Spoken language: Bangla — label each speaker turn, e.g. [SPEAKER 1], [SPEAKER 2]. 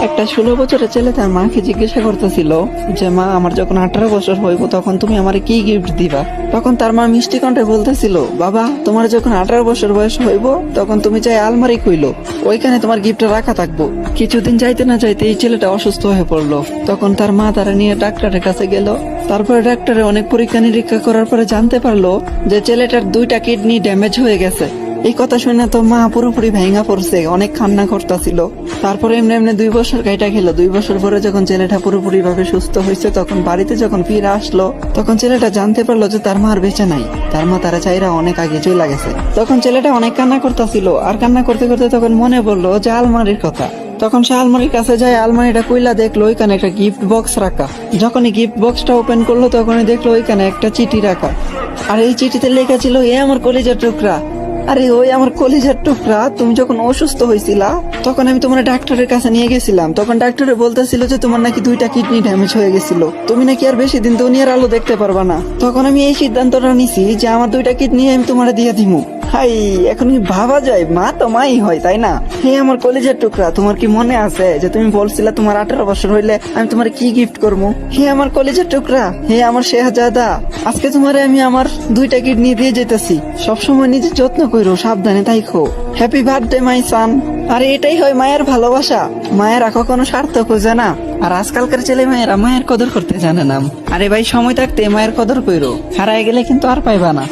[SPEAKER 1] একটা 16 বছরের ছেলে তার মাকে জিজ্ঞাসা করতেছিল যে মা, আমার যখন 18 বছর হইব তখন তুমি আমারে কি গিফট দিবা। তখন তার মা মিষ্টি কণ্ঠে বলতেছিল, বাবা, তোমার যখন 18 বছর বয়স হইব তখন তুমি চাই আলমারি খুইলো, ওইখানে তোমার গিফট রাখা থাকবো। কিছুদিন যাইতে না যাইতে এই ছেলেটা অসুস্থ হয়ে পড়লো। তখন তার মা তারা নিয়ে ডাক্তারের কাছে গেল। তারপরে ডাক্তারে অনেক পরীক্ষা নিরীক্ষা করার পরে জানতে পারলো যে ছেলেটার 2টা কিডনি ড্যামেজ হয়ে গেছে। এই কথা শুনে তো মা পুরোপুরি ভেঙা পড়ছে, অনেক কান্না করতেছিল। তারপরে এমনি এমনি 2 বছর কাইটা গেল। 2 বছর পরে যখন ছেলেটা পুরোপুরি ভাবে সুস্থ হয়েছে, তখন বাড়িতে যখন ফিরে আসলো, তখন ছেলেটা জানতে পারলো যে তার মা আর বেঁচে নাই। তার মা তারা চাইরা অনেক আগে চলে গেছে। তখন ছেলেটা অনেক কান্না করতেছিল, আর কান্না করতে করতে তখন মনে পড়লো যে আলমারির কথা। তখন সে আলমারির কাছে যায়, আলমারিটা কইলা দেখলো ওইখানে একটা গিফট বক্স রাখা। যখনই গিফট বক্সটা ওপেন করলো তখনই দেখলো ওইখানে একটা চিঠি রাখা। আর এই চিঠিতে লেখা ছিল, এ আমার কলিজার টুকরা। আরে ওই আমার কলিজার টুকরা, তুমি যখন অসুস্থ হয়েছিলা তখন আমি তোমার ডাক্তারের কাছে নিয়ে গেছিলাম। তখন ডাক্তারে বলতেছিল যে তোমার নাকি 2টা কিডনি ড্যামেজ হয়ে গেছিল, তুমি নাকি আর বেশি দিন দুনিয়ার আলো দেখতে পারবা না। তখন আমি এই সিদ্ধান্তটা নিছি যে আমার 2টা কিডনি আমি তোমার দিয়ে দিমু। হাই, এখন কি ভাবা যায়, মা তো মাই হয়, তাই না? হে আমার কলিজার টুকরা, তোমার কি মনে আছে যে তুমি বলছিলা তোমার 18 বছর হইলে আমি তোমার কি গিফট করবো? হে আমার কলিজার টুকরা, হে আমার শেহজাদা, আজকে তোমারে আমি আমার 2টা কিডনি দিয়ে যেতেছি। সবসময় নিজের যত্ন করো, সাবধানে থাইকো। হ্যাপি বার্থডে মাই সান। আরে এটাই হয় মায়ের ভালোবাসা। মায়েরা কখনো স্বার্থ খোঁজে না। আর আজকালকার ছেলে মেয়েরা মায়ের কদর করতে জানে না। আরে ভাই, সময় থাকতে মায়ের কদর করো, হারায় গেলে কিন্তু আর পাইবা না।